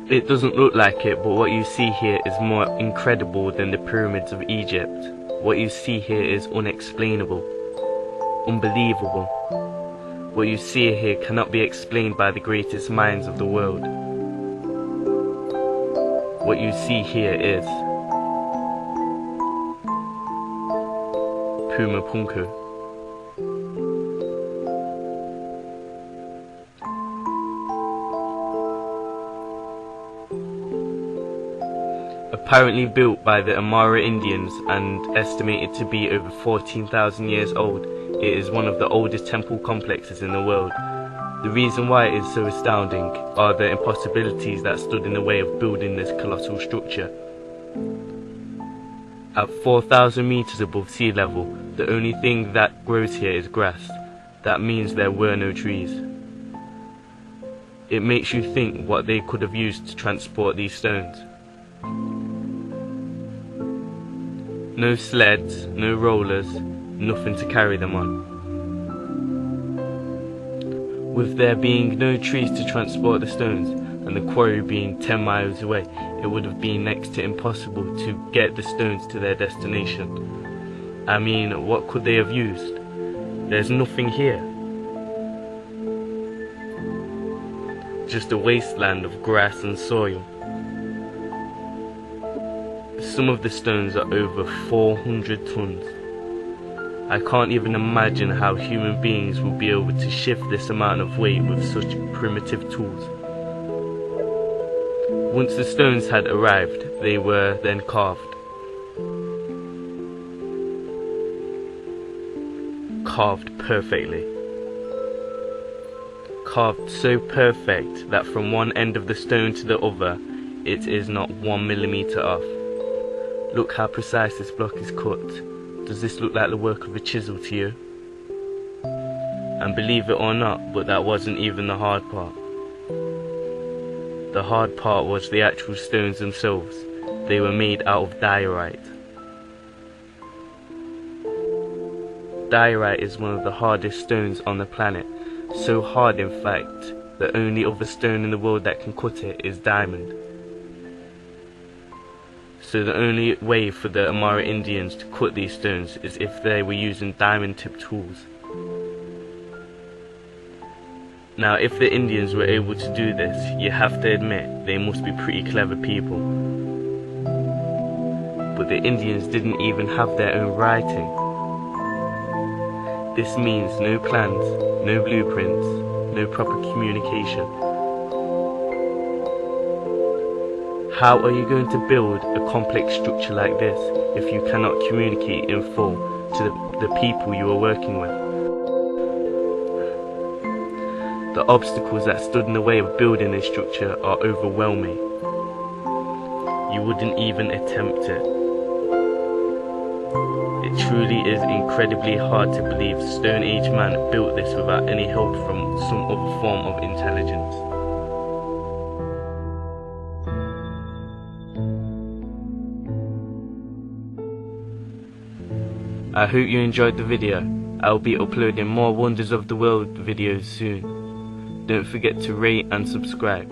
It doesn't look like it, but what you see here is more incredible than the pyramids of Egypt. What you see here is unexplainable, unbelievable. What you see here cannot be explained by the greatest minds of the world. What you see here is Puma Punku. Apparently built by the Amara Indians and estimated to be over 14,000 years old, it is one of the oldest temple complexes in the world. The reason why it is so astounding are the impossibilities that stood in the way of building this colossal structure. At 4,000 meters above sea level, the only thing that grows here is grass. That means there were no trees. It makes you think what they could have used to transport these stones. No sleds, no rollers, nothing to carry them on. With there being no trees to transport the stones, and the quarry being 10 miles away, it would have been next to impossible to get the stones to their destination. I mean, what could they have used? There's nothing here. Just a wasteland of grass and soil. Some of the stones are over 400 tons. I can't even imagine how human beings will be able to shift this amount of weight with such primitive tools. Once the stones had arrived, they were then carved. Carved perfectly. Carved so perfect that from one end of the stone to the other, it is not 1 millimeter off. Look how precise this block is cut. Does this look like the work of a chisel to you? And believe it or not, but that wasn't even the hard part. The hard part was the actual stones themselves. They were made out of diorite. Diorite is one of the hardest stones on the planet. So hard, in fact, the only other stone in the world that can cut it is diamond. So the only way for the Amara Indians to cut these stones is if they were using diamond-tipped tools. Now, if the Indians were able to do this, you have to admit they must be pretty clever people. But the Indians didn't even have their own writing. This means no plans, no blueprints, no proper communication. How are you going to build a complex structure like this if you cannot communicate in full to the people you are working with? The obstacles that stood in the way of building this structure are overwhelming. You wouldn't even attempt it. It truly is incredibly hard to believe Stone Age man built this without any help from some other form of intelligence. I hope you enjoyed the video. I'll be uploading more Wonders of the World videos soon. Don't forget to rate and subscribe.